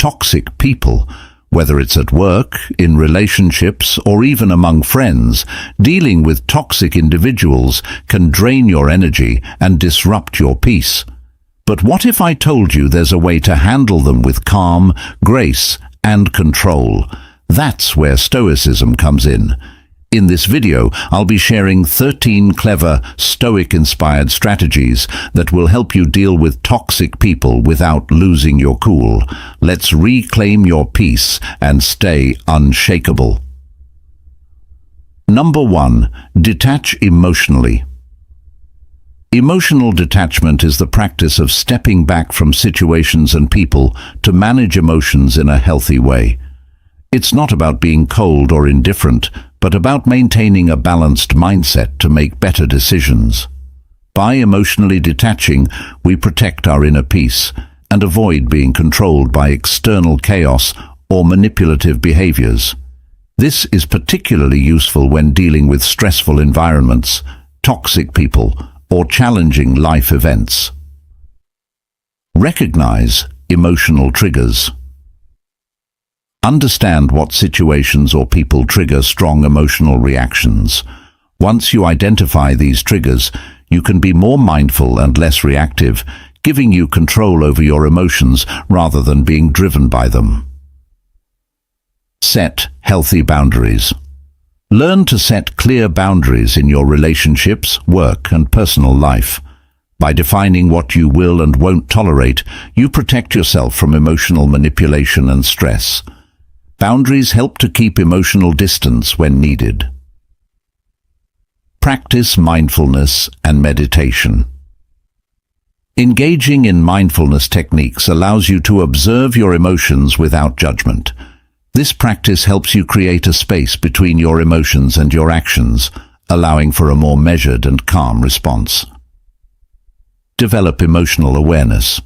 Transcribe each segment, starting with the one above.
toxic people. Whether it's at work, in relationships, or even among friends, dealing with toxic individuals can drain your energy and disrupt your peace. But what if I told you there's a way to handle them with calm, grace, and control? That's where Stoicism comes in. In this video, I'll be sharing 13 clever, Stoic-inspired strategies that will help you deal with toxic people without losing your cool. Let's reclaim your peace and stay unshakable. Number 1. Detach emotionally. Emotional detachment is the practice of stepping back from situations and people to manage emotions in a healthy way. It's not about being cold or indifferent, but about maintaining a balanced mindset to make better decisions. By emotionally detaching, we protect our inner peace and avoid being controlled by external chaos or manipulative behaviors. This is particularly useful when dealing with stressful environments, toxic people, or challenging life events. Recognize emotional triggers. Understand what situations or people trigger strong emotional reactions. Once you identify these triggers, you can be more mindful and less reactive, giving you control over your emotions rather than being driven by them. Set healthy boundaries. Learn to set clear boundaries in your relationships, work, and personal life. By defining what you will and won't tolerate, you protect yourself from emotional manipulation and stress. Boundaries help to keep emotional distance when needed. Practice mindfulness and meditation. Engaging in mindfulness techniques allows you to observe your emotions without judgment. This practice helps you create a space between your emotions and your actions, allowing for a more measured and calm response. Develop emotional awareness.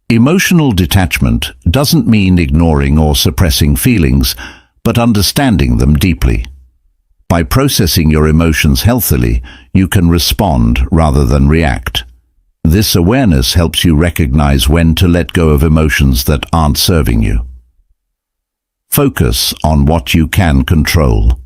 Emotional detachment doesn't mean ignoring or suppressing feelings, but understanding them deeply. By processing your emotions healthily, you can respond rather than react. This awareness helps you recognize when to let go of emotions that aren't serving you. Focus on what you can control.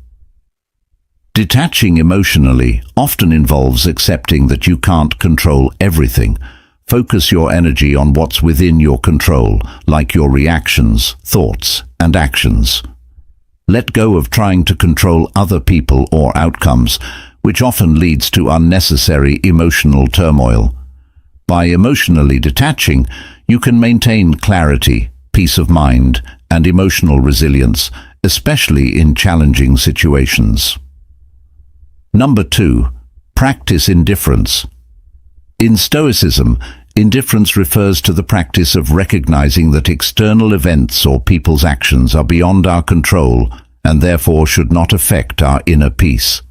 Detaching emotionally often involves accepting that you can't control everything. Focus your energy on what's within your control, like your reactions, thoughts, and actions. Let go of trying to control other people or outcomes, which often leads to unnecessary emotional turmoil. By emotionally detaching, you can maintain clarity, peace of mind, and emotional resilience, especially in challenging situations. Number 2. Practice indifference. In Stoicism, indifference refers to the practice of recognizing that external events or people's actions are beyond our control and therefore should not affect our inner peace.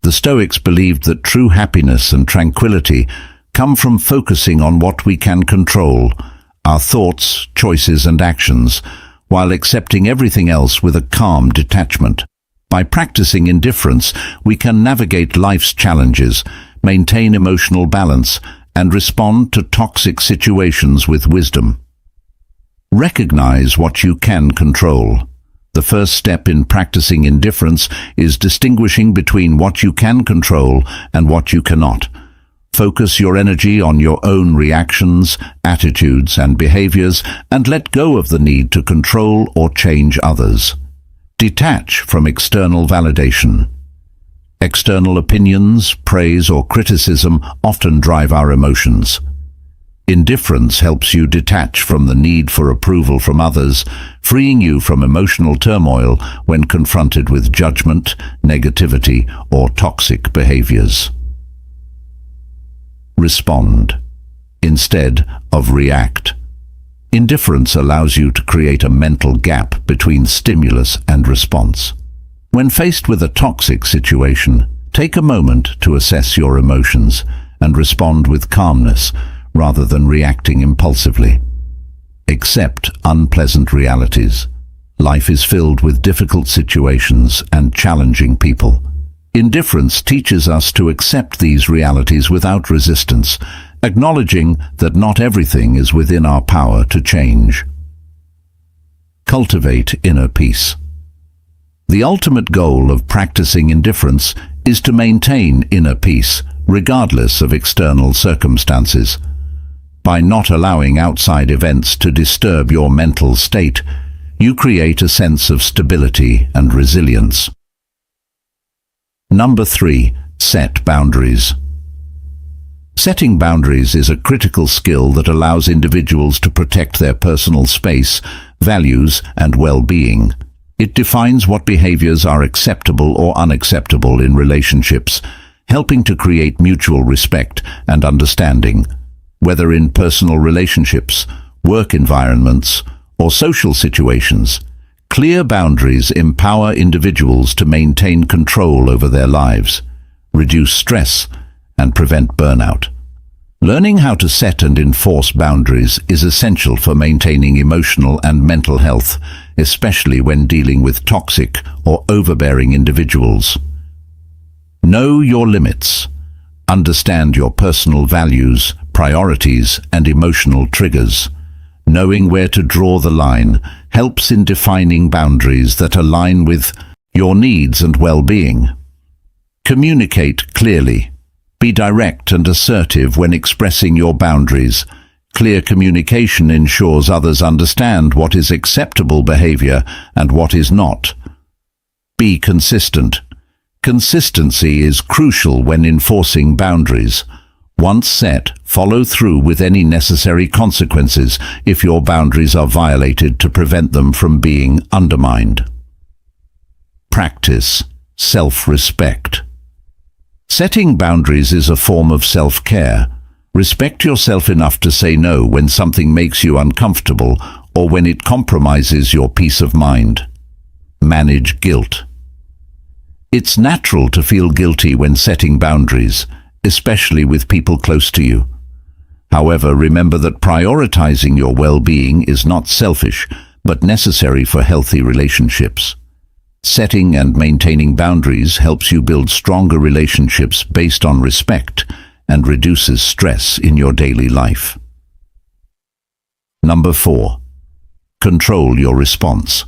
The Stoics believed that true happiness and tranquility come from focusing on what we can control, our thoughts, choices, and actions, while accepting everything else with a calm detachment. By practicing indifference, we can navigate life's challenges, maintain emotional balance, and respond to toxic situations with wisdom. Recognize what you can control. The first step in practicing indifference is distinguishing between what you can control and what you cannot. Focus your energy on your own reactions, attitudes, and behaviors, and let go of the need to control or change others. Detach from external validation. External opinions, praise, or criticism often drive our emotions. Indifference helps you detach from the need for approval from others, freeing you from emotional turmoil when confronted with judgment, negativity, or toxic behaviors. Respond instead of react. Indifference allows you to create a mental gap between stimulus and response. When faced with a toxic situation, take a moment to assess your emotions and respond with calmness rather than reacting impulsively. Accept unpleasant realities. Life is filled with difficult situations and challenging people. Indifference teaches us to accept these realities without resistance, acknowledging that not everything is within our power to change. cultivate inner peace. The ultimate goal of practicing indifference is to maintain inner peace, regardless of external circumstances. By not allowing outside events to disturb your mental state, you create a sense of stability and resilience. Number 3. Set boundaries. Setting boundaries is a critical skill that allows individuals to protect their personal space, values, and well-being. It defines what behaviors are acceptable or unacceptable in relationships, helping to create mutual respect and understanding. Whether in personal relationships, work environments, or social situations, clear boundaries empower individuals to maintain control over their lives, reduce stress, and prevent burnout. Learning how to set and enforce boundaries is essential for maintaining emotional and mental health, especially when dealing with toxic or overbearing individuals. Know your limits. Understand your personal values, priorities, and emotional triggers. Knowing where to draw the line helps in defining boundaries that align with your needs and well-being. Communicate clearly. Be direct and assertive when expressing your boundaries. Clear communication ensures others understand what is acceptable behavior and what is not. Be consistent. Consistency is crucial when enforcing boundaries. Once set, follow through with any necessary consequences if your boundaries are violated to prevent them from being undermined. Practice self-respect. Setting boundaries is a form of self-care. Respect yourself enough to say no when something makes you uncomfortable or when it compromises your peace of mind. Manage guilt. It's natural to feel guilty when setting boundaries, especially with people close to you. However, remember that prioritizing your well-being is not selfish, but necessary for healthy relationships. Setting and maintaining boundaries helps you build stronger relationships based on respect and reduces stress in your daily life. Number 4. Control your response.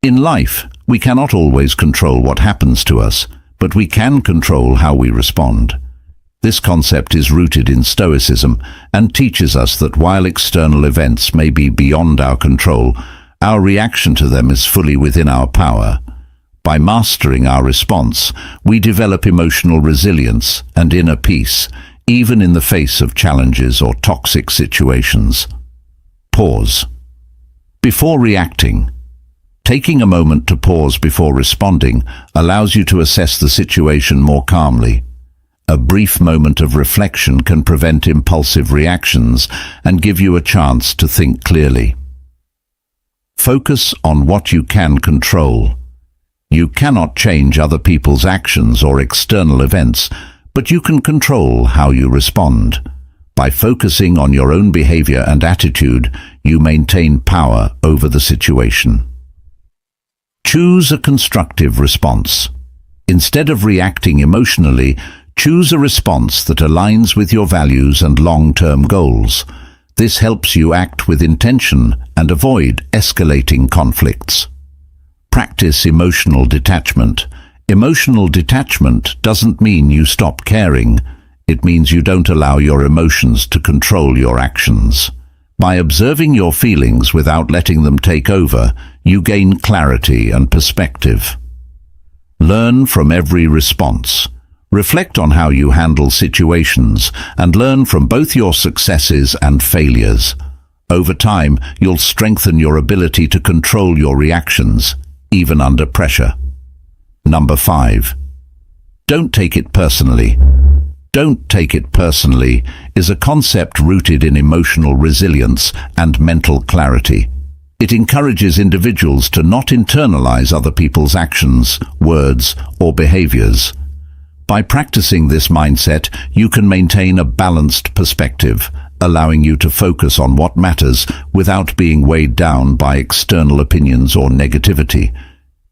In life, we cannot always control what happens to us, but we can control how we respond. This concept is rooted in Stoicism and teaches us that while external events may be beyond our control, our reaction to them is fully within our power. By mastering our response, we develop emotional resilience and inner peace, even in the face of challenges or toxic situations. Pause. Before reacting. Taking a moment to pause before responding allows you to assess the situation more calmly. A brief moment of reflection can prevent impulsive reactions and give you a chance to think clearly. Focus on what you can control. You cannot change other people's actions or external events, but you can control how you respond. By focusing on your own behavior and attitude, you maintain power over the situation. Choose a constructive response. Instead of reacting emotionally, choose a response that aligns with your values and long-term goals. This helps you act with intention and avoid escalating conflicts. Practice emotional detachment. Emotional detachment doesn't mean you stop caring. It means you don't allow your emotions to control your actions. By observing your feelings without letting them take over, you gain clarity and perspective. Learn from every response. Reflect on how you handle situations and learn from both your successes and failures. Over time, you'll strengthen your ability to control your reactions, even under pressure. Number 5. Don't take it personally. Don't take it personally is a concept rooted in emotional resilience and mental clarity. It encourages individuals to not internalize other people's actions, words, or behaviors. By practicing this mindset, you can maintain a balanced perspective, allowing you to focus on what matters without being weighed down by external opinions or negativity.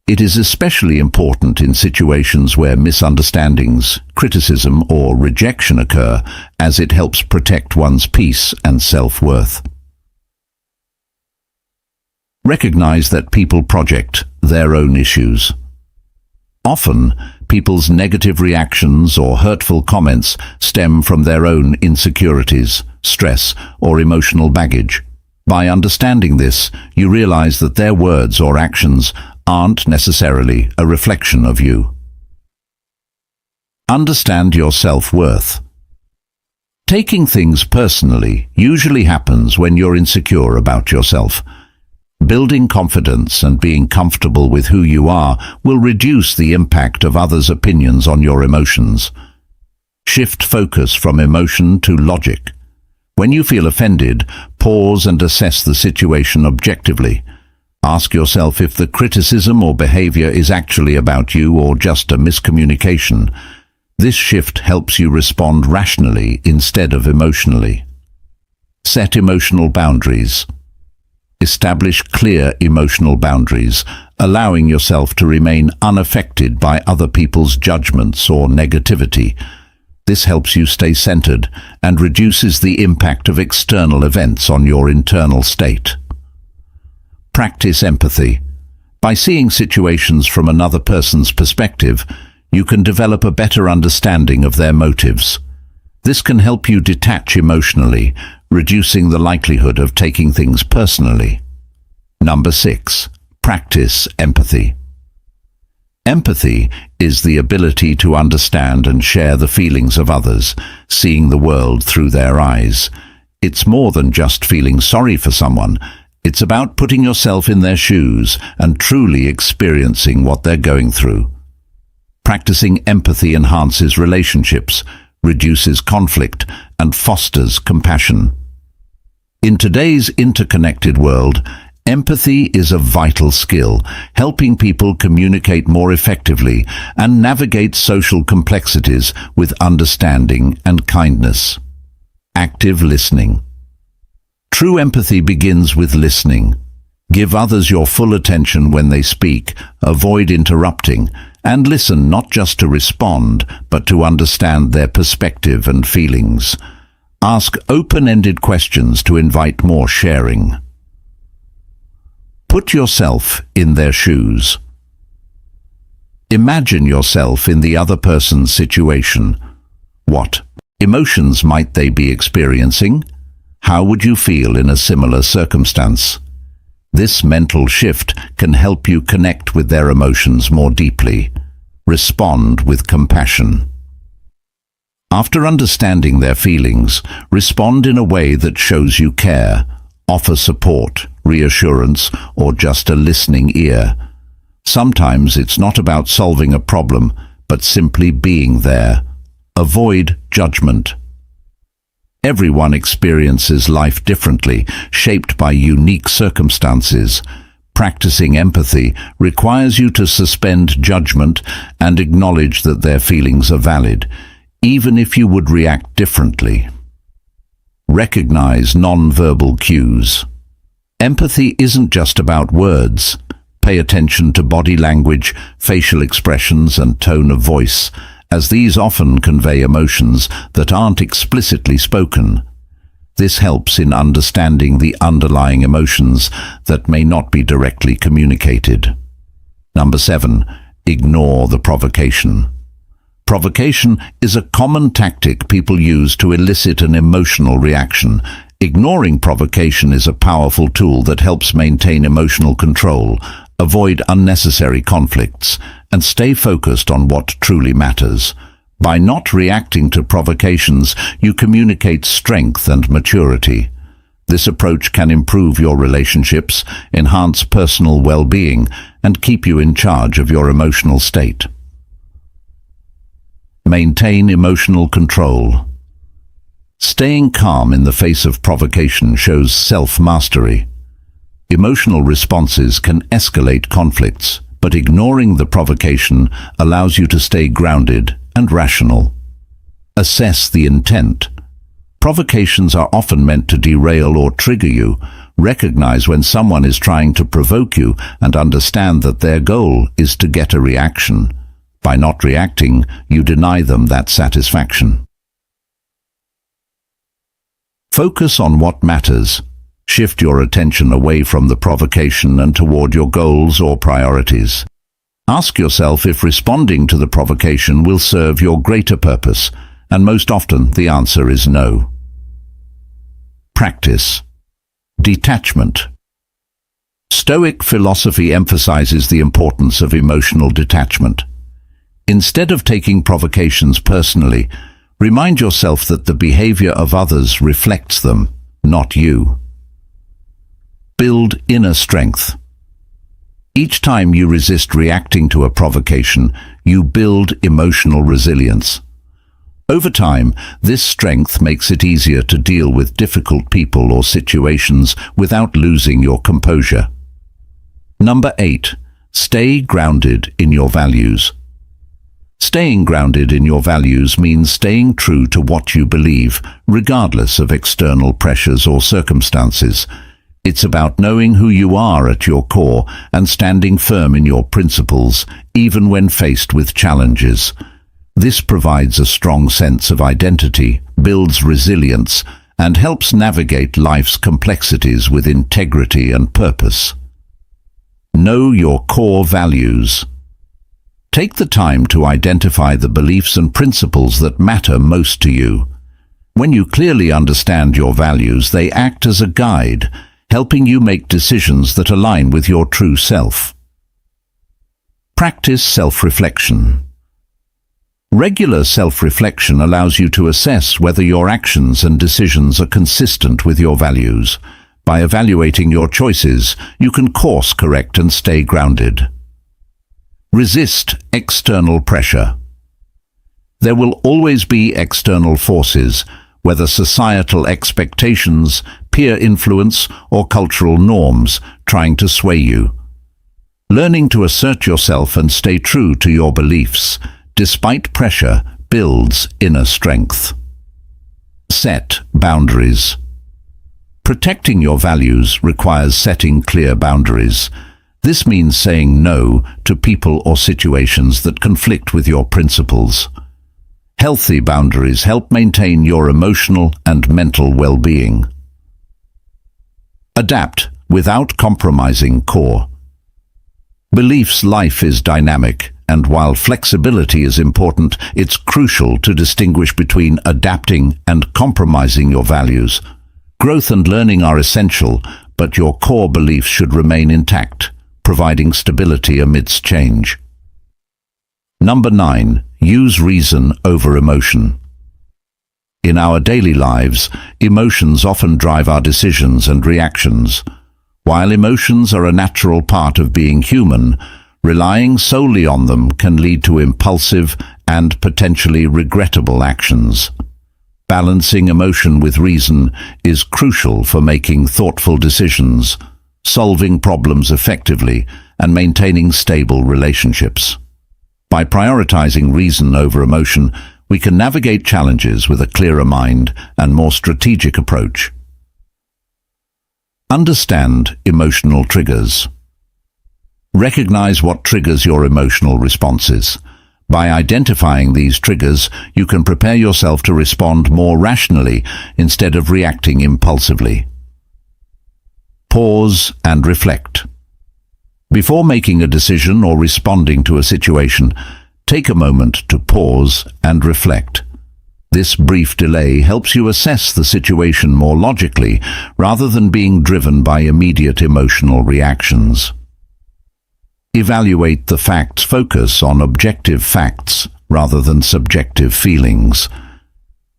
It is especially important in situations where misunderstandings, criticism, or rejection occur, as it helps protect one's peace and self-worth. Recognize that people project their own issues. Often, people's negative reactions or hurtful comments stem from their own insecurities, stress, or emotional baggage. By understanding this, you realize that their words or actions aren't necessarily a reflection of you. Understand your self-worth. Taking things personally usually happens when you're insecure about yourself. Building confidence and being comfortable with who you are will reduce the impact of others' opinions on your emotions. Shift focus from emotion to logic. When you feel offended, pause and assess the situation objectively. Ask yourself if the criticism or behavior is actually about you or just a miscommunication. This shift helps you respond rationally instead of emotionally. Set emotional boundaries. Establish clear emotional boundaries, allowing yourself to remain unaffected by other people's judgments or negativity. This helps you stay centered and reduces the impact of external events on your internal state. Practice empathy. By seeing situations from another person's perspective, you can develop a better understanding of their motives. This can help you detach emotionally, reducing the likelihood of taking things personally. Number 6. Practice empathy. Empathy is the ability to understand and share the feelings of others, seeing the world through their eyes. It's more than just feeling sorry for someone. It's about putting yourself in their shoes and truly experiencing what they're going through. Practicing empathy enhances relationships, reduces conflict, and fosters compassion. In today's interconnected world, empathy is a vital skill, helping people communicate more effectively and navigate social complexities with understanding and kindness. Active listening. True empathy begins with listening. Give others your full attention when they speak, avoid interrupting, and listen not just to respond, but to understand their perspective and feelings. Ask open-ended questions to invite more sharing. Put yourself in their shoes. Imagine yourself in the other person's situation. What emotions might they be experiencing? How would you feel in a similar circumstance? This mental shift can help you connect with their emotions more deeply. Respond with compassion. After understanding their feelings, respond in a way that shows you care. Offer support, reassurance, or just a listening ear. Sometimes it's not about solving a problem, but simply being there. Avoid judgment. Everyone experiences life differently, shaped by unique circumstances. Practicing empathy requires you to suspend judgment and acknowledge that their feelings are valid, even if you would react differently. Recognize non-verbal cues. Empathy isn't just about words. Pay attention to body language, facial expressions, and tone of voice, as these often convey emotions that aren't explicitly spoken. This helps in understanding the underlying emotions that may not be directly communicated. Number 7. Ignore the provocation. Provocation is a common tactic people use to elicit an emotional reaction. Ignoring provocation is a powerful tool that helps maintain emotional control, avoid unnecessary conflicts, and stay focused on what truly matters. By not reacting to provocations, you communicate strength and maturity. This approach can improve your relationships, enhance personal well-being, and keep you in charge of your emotional state. Maintain emotional control. Staying calm in the face of provocation shows self-mastery. Emotional responses can escalate conflicts, but ignoring the provocation allows you to stay grounded and rational. Assess the intent. Provocations are often meant to derail or trigger you. Recognize when someone is trying to provoke you and understand that their goal is to get a reaction. By not reacting, you deny them that satisfaction. Focus on what matters. Shift your attention away from the provocation and toward your goals or priorities. Ask yourself if responding to the provocation will serve your greater purpose, and most often the answer is no. Practice. Detachment. Stoic philosophy emphasizes the importance of emotional detachment. Instead of taking provocations personally, remind yourself that the behavior of others reflects them, not you. Build inner strength. Each time you resist reacting to a provocation, you build emotional resilience. Over time, this strength makes it easier to deal with difficult people or situations without losing your composure. Number 8. Stay grounded in your values. Staying grounded in your values means staying true to what you believe, regardless of external pressures or circumstances. It's about knowing who you are at your core and standing firm in your principles, even when faced with challenges. This provides a strong sense of identity, builds resilience, and helps navigate life's complexities with integrity and purpose. Know your core values. Take the time to identify the beliefs and principles that matter most to you. When you clearly understand your values, they act as a guide, helping you make decisions that align with your true self. Practice self-reflection. Regular self-reflection allows you to assess whether your actions and decisions are consistent with your values. By evaluating your choices, you can course correct and stay grounded. Resist external pressure. There will always be external forces, whether societal expectations, peer influence, or cultural norms, trying to sway you. Learning to assert yourself and stay true to your beliefs, despite pressure, builds inner strength. Set boundaries. Protecting your values requires setting clear boundaries. This means saying no to people or situations that conflict with your principles. Healthy boundaries help maintain your emotional and mental well-being. Adapt without compromising core. Beliefs life is dynamic, and while flexibility is important, it's crucial to distinguish between adapting and compromising your values. Growth and learning are essential, but your core beliefs should remain intact, providing stability amidst change. Number 9. Use reason over emotion. In our daily lives, emotions often drive our decisions and reactions. While emotions are a natural part of being human, relying solely on them can lead to impulsive and potentially regrettable actions. Balancing emotion with reason is crucial for making thoughtful decisions, solving problems effectively, and maintaining stable relationships. By prioritizing reason over emotion, we can navigate challenges with a clearer mind and more strategic approach. Understand emotional triggers. Recognize what triggers your emotional responses. By identifying these triggers, you can prepare yourself to respond more rationally instead of reacting impulsively. Pause and reflect. Before making a decision or responding to a situation, take a moment to pause and reflect. This brief delay helps you assess the situation more logically, rather than being driven by immediate emotional reactions. Evaluate the facts. Focus on objective facts rather than subjective feelings.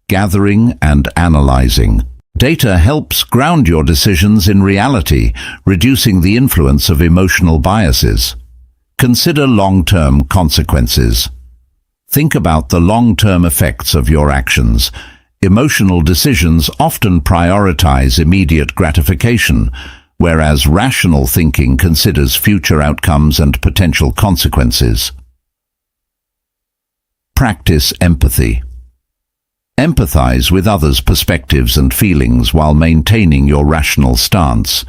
Gathering and analyzing. Data helps ground your decisions in reality, reducing the influence of emotional biases. Consider long-term consequences. Think about the long-term effects of your actions. Emotional decisions often prioritize immediate gratification, whereas rational thinking considers future outcomes and potential consequences. Practice empathy. Empathize with others' perspectives and feelings while maintaining your rational stance.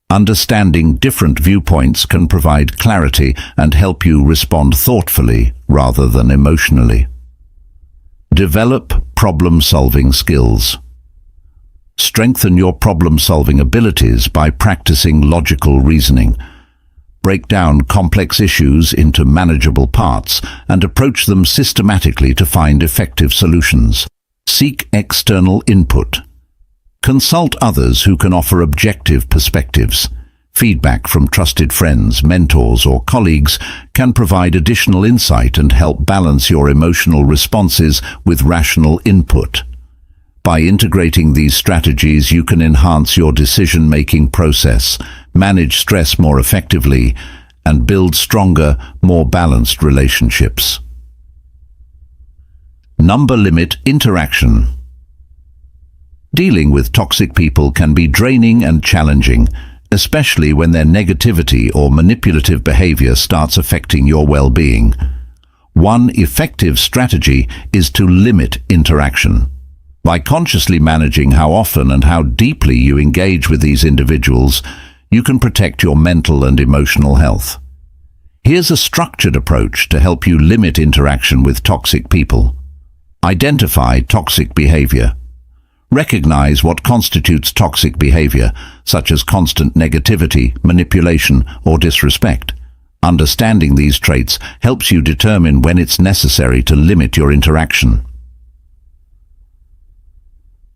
Understanding different viewpoints can provide clarity and help you respond thoughtfully rather than emotionally. Develop problem-solving skills. Strengthen your problem-solving abilities by practicing logical reasoning. Break down complex issues into manageable parts and approach them systematically to find effective solutions. Seek external input. Consult others who can offer objective perspectives. Feedback from trusted friends, mentors, or colleagues can provide additional insight and help balance your emotional responses with rational input. By integrating these strategies, you can enhance your decision-making process, manage stress more effectively, and build stronger, more balanced relationships. Number limit interaction. Dealing with toxic people can be draining and challenging, especially when their negativity or manipulative behavior starts affecting your well-being. One effective strategy is to limit interaction. By consciously managing how often and how deeply you engage with these individuals, you can protect your mental and emotional health. Here's a structured approach to help you limit interaction with toxic people. Identify toxic behavior. Recognize what constitutes toxic behavior, such as constant negativity, manipulation, or disrespect. Understanding these traits helps you determine when it's necessary to limit your interaction.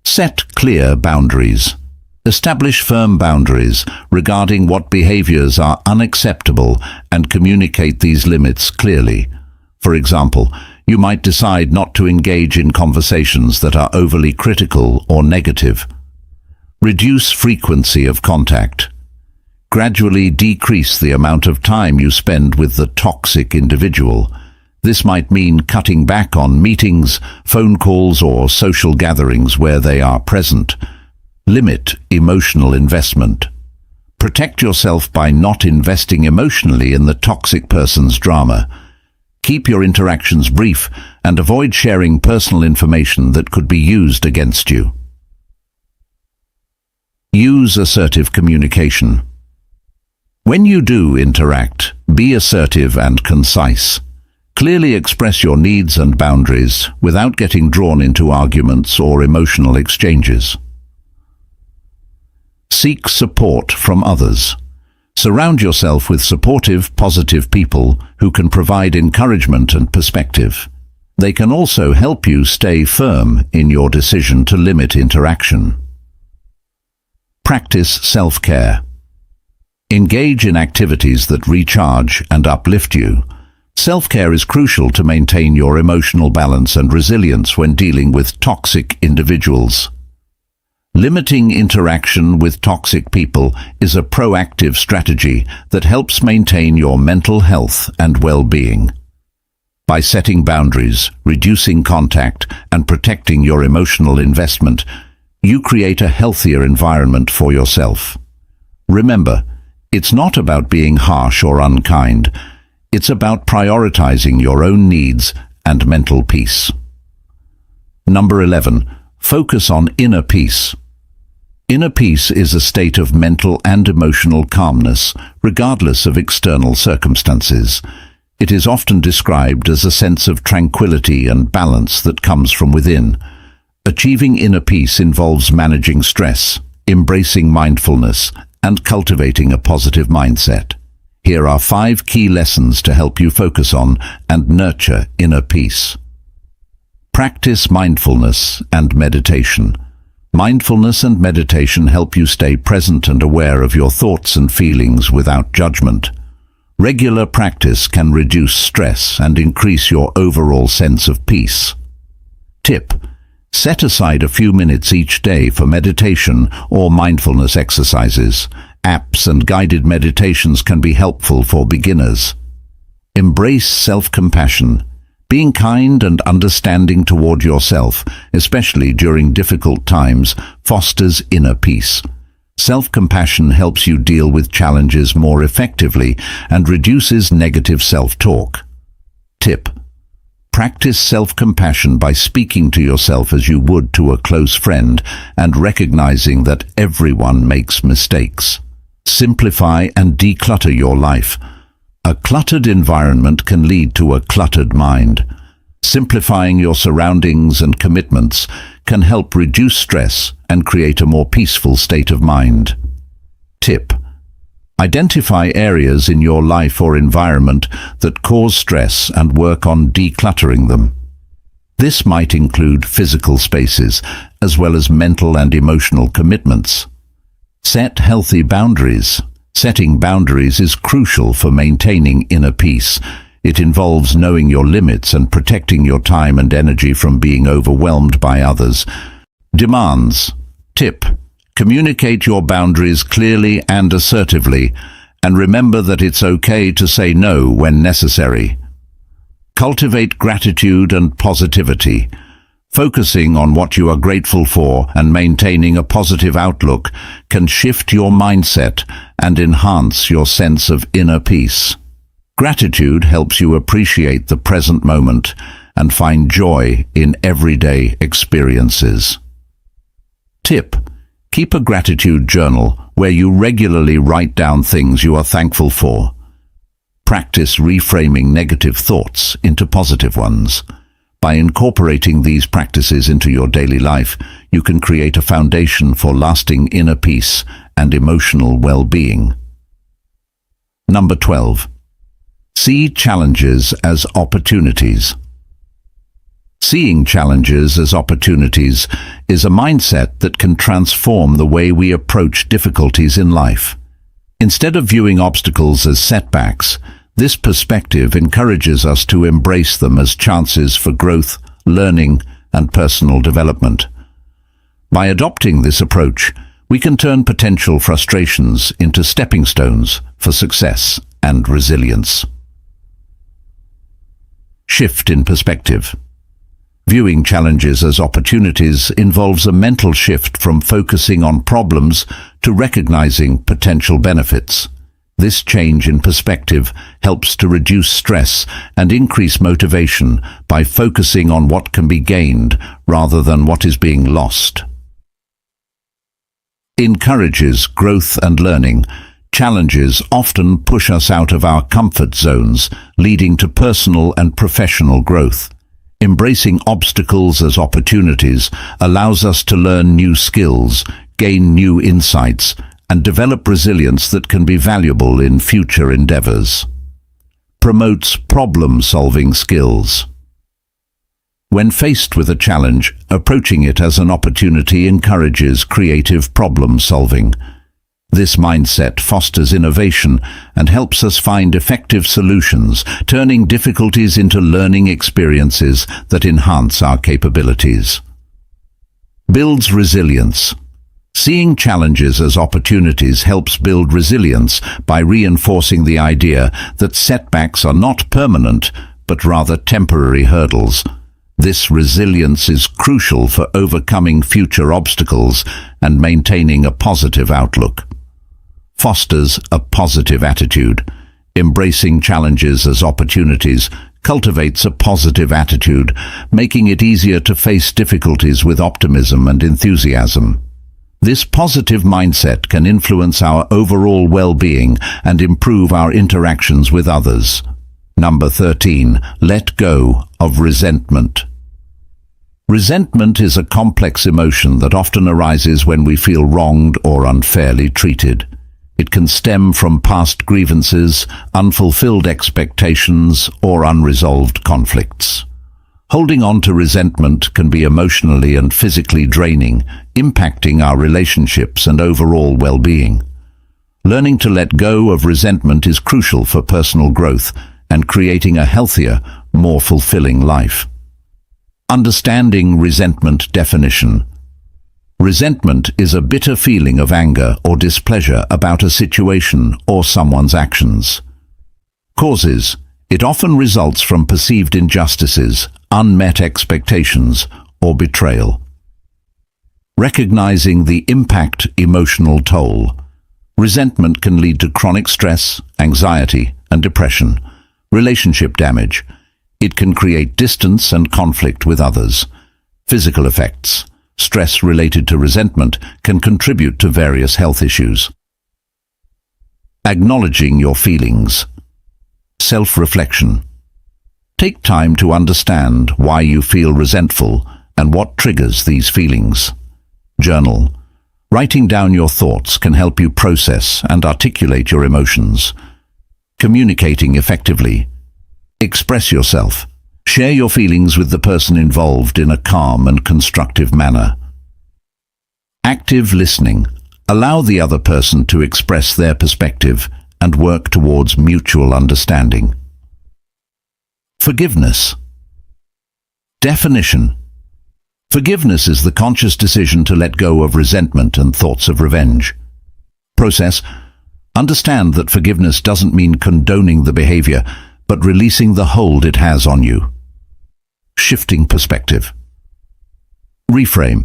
Set clear boundaries. Establish firm boundaries regarding what behaviors are unacceptable and communicate these limits clearly. For example, you might decide not to engage in conversations that are overly critical or negative. Reduce frequency of contact. Gradually decrease the amount of time you spend with the toxic individual. This might mean cutting back on meetings, phone calls, or social gatherings where they are present. Limit emotional investment. Protect yourself by not investing emotionally in the toxic person's drama. Keep your interactions brief and avoid sharing personal information that could be used against you. Use assertive communication. When you do interact, be assertive and concise. Clearly express your needs and boundaries without getting drawn into arguments or emotional exchanges. Seek support from others. Surround yourself with supportive, positive people who can provide encouragement and perspective. They can also help you stay firm in your decision to limit interaction. Practice self-care. Engage in activities that recharge and uplift you. Self-care is crucial to maintain your emotional balance and resilience when dealing with toxic individuals. Limiting interaction with toxic people is a proactive strategy that helps maintain your mental health and well-being. By setting boundaries, reducing contact, and protecting your emotional investment, you create a healthier environment for yourself. Remember, it's not about being harsh or unkind. It's about prioritizing your own needs and mental peace. Number 11. Focus on inner peace. Inner peace is a state of mental and emotional calmness, regardless of external circumstances. It is often described as a sense of tranquility and balance that comes from within. Achieving inner peace involves managing stress, embracing mindfulness, and cultivating a positive mindset. Here are 5 key lessons to help you focus on and nurture inner peace. Practice mindfulness and meditation. Mindfulness and meditation help you stay present and aware of your thoughts and feelings without judgment. Regular practice can reduce stress and increase your overall sense of peace. Tip: set aside a few minutes each day for meditation or mindfulness exercises. Apps and guided meditations can be helpful for beginners. Embrace self-compassion. Being kind and understanding toward yourself, especially during difficult times, fosters inner peace. Self-compassion helps you deal with challenges more effectively and reduces negative self-talk. Tip: practice self-compassion by speaking to yourself as you would to a close friend and recognizing that everyone makes mistakes. Simplify and declutter your life. A cluttered environment can lead to a cluttered mind. Simplifying your surroundings and commitments can help reduce stress and create a more peaceful state of mind. Tip: identify areas in your life or environment that cause stress and work on decluttering them. This might include physical spaces, as well as mental and emotional commitments. Set healthy boundaries. Setting boundaries is crucial for maintaining inner peace. It involves knowing your limits and protecting your time and energy from being overwhelmed by others. Demands. Tip: communicate your boundaries clearly and assertively, and remember that it's okay to say no when necessary. Cultivate gratitude and positivity. Focusing on what you are grateful for and maintaining a positive outlook can shift your mindset and enhance your sense of inner peace. Gratitude helps you appreciate the present moment and find joy in everyday experiences. Tip: keep a gratitude journal where you regularly write down things you are thankful for. Practice reframing negative thoughts into positive ones. By incorporating these practices into your daily life, you can create a foundation for lasting inner peace and emotional well-being. Number 12. See challenges as opportunities. Seeing challenges as opportunities is a mindset that can transform the way we approach difficulties in life. Instead of viewing obstacles as setbacks, this perspective encourages us to embrace them as chances for growth, learning, and personal development. By adopting this approach, we can turn potential frustrations into stepping stones for success and resilience. Shift in perspective. Viewing challenges as opportunities involves a mental shift from focusing on problems to recognizing potential benefits. This change in perspective helps to reduce stress and increase motivation by focusing on what can be gained rather than what is being lost. Encourages growth and learning. Challenges often push us out of our comfort zones, leading to personal and professional growth. Embracing obstacles as opportunities allows us to learn new skills, gain new insights, and develop resilience that can be valuable in future endeavors. Promotes problem-solving skills. When faced with a challenge, approaching it as an opportunity encourages creative problem-solving. This mindset fosters innovation and helps us find effective solutions, turning difficulties into learning experiences that enhance our capabilities. Builds resilience. Seeing challenges as opportunities helps build resilience by reinforcing the idea that setbacks are not permanent, but rather temporary hurdles. This resilience is crucial for overcoming future obstacles and maintaining a positive outlook. Fosters a positive attitude. Embracing challenges as opportunities cultivates a positive attitude, making it easier to face difficulties with optimism and enthusiasm. This positive mindset can influence our overall well-being and improve our interactions with others. Number 13. Let go of resentment. Resentment is a complex emotion that often arises when we feel wronged or unfairly treated. It can stem from past grievances, unfulfilled expectations, or unresolved conflicts. Holding on to resentment can be emotionally and physically draining, impacting our relationships and overall well-being. Learning to let go of resentment is crucial for personal growth and creating a healthier, more fulfilling life. Understanding resentment definition. Resentment is a bitter feeling of anger or displeasure about a situation or someone's actions. Causes. It often results from perceived injustices, unmet expectations, or betrayal. Recognizing the impact emotional toll. Resentment can lead to chronic stress, anxiety, and depression. Relationship damage. It can create distance and conflict with others. Physical effects. Stress related to resentment can contribute to various health issues. Acknowledging your feelings. Self-reflection. Take time to understand why you feel resentful and what triggers these feelings. Journal. Writing down your thoughts can help you process and articulate your emotions. Communicating effectively. Express yourself. Share your feelings with the person involved in a calm and constructive manner. Active listening. Allow the other person to express their perspective and work towards mutual understanding. Forgiveness. Definition. Forgiveness is the conscious decision to let go of resentment and thoughts of revenge. Process. Understand that forgiveness doesn't mean condoning the behavior, but releasing the hold it has on you. Shifting perspective. Reframe.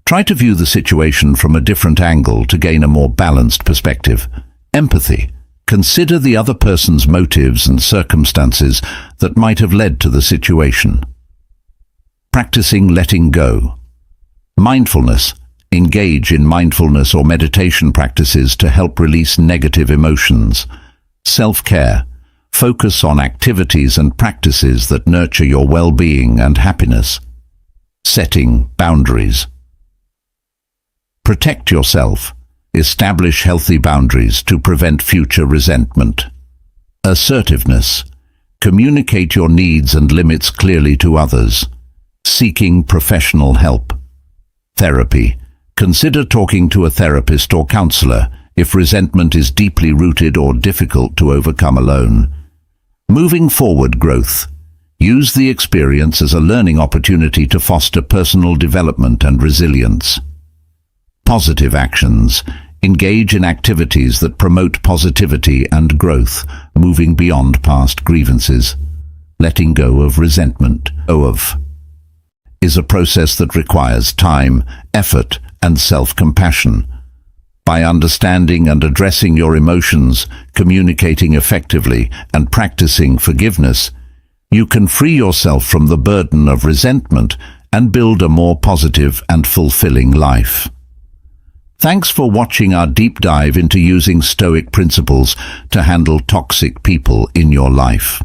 Try to view the situation from a different angle to gain a more balanced perspective. Empathy. Consider the other person's motives and circumstances that might have led to the situation. Practicing letting go. Mindfulness. Engage in mindfulness or meditation practices to help release negative emotions. Self-care. Focus on activities and practices that nurture your well-being and happiness. Setting boundaries. Protect yourself. Establish healthy boundaries to prevent future resentment. Assertiveness. Communicate your needs and limits clearly to others. Seeking professional help. Therapy. Consider talking to a therapist or counselor if resentment is deeply rooted or difficult to overcome alone. Moving forward growth. Use the experience as a learning opportunity to foster personal development and resilience. Positive actions. Engage in activities that promote positivity and growth, moving beyond past grievances. Letting go of resentment. Is a process that requires time, effort, and self-compassion. By understanding and addressing your emotions, communicating effectively, and practicing forgiveness, you can free yourself from the burden of resentment and build a more positive and fulfilling life. Thanks for watching our deep dive into using Stoic principles to handle toxic people in your life.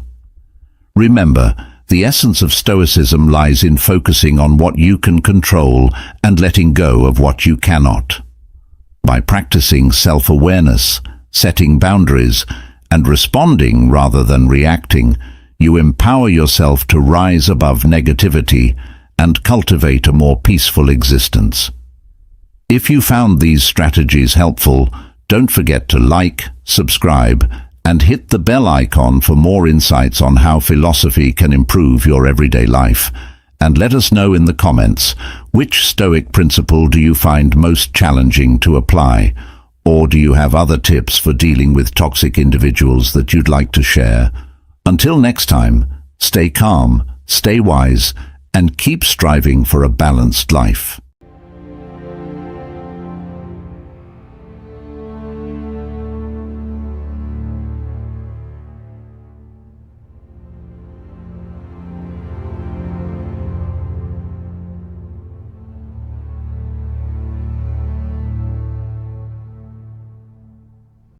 Remember, the essence of Stoicism lies in focusing on what you can control and letting go of what you cannot. By practicing self-awareness, setting boundaries, and responding rather than reacting, you empower yourself to rise above negativity and cultivate a more peaceful existence. If you found these strategies helpful, don't forget to like, subscribe, and hit the bell icon for more insights on how philosophy can improve your everyday life. And let us know in the comments, which Stoic principle do you find most challenging to apply? Or do you have other tips for dealing with toxic individuals that you'd like to share? Until next time, stay calm, stay wise, and keep striving for a balanced life.